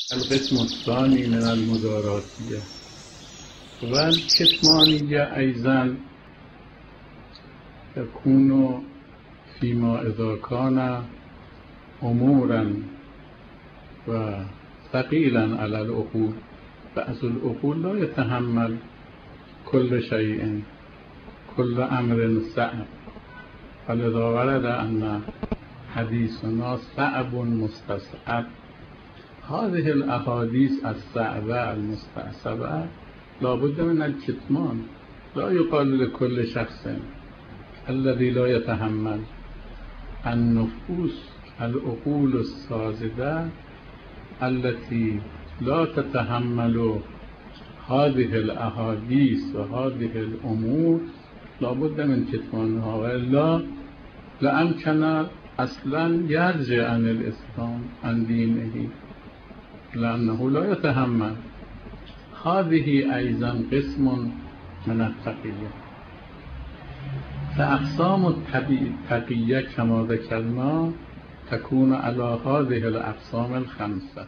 القسم الثاني من المداراتية. والكتمانية أيضا تكون فيما إذا كان أمورا وثقيلا على العقول، فأصل العقول لا يتحمل كل شيء، كل أمر صعب. فلذا ورد أن حديثنا صعب مستصعب. هذه الأحاديث الصعبة المستصعبة لابد من الكتمان. لا يقال لكل شخص الذي لا يتحمل. النفوس العقول الساذجة التي لا تتحمل هذه الأحاديث وهذه الأمور لابد من كتمانها، وإلا لأمكن أصلا يرجع عن الإسلام عن دينه لأنه لا يتحمل. هذه أيضا قسم من التقية. فأقسام التقية كما ذكرنا تكون على هذه الأقسام الخمسة.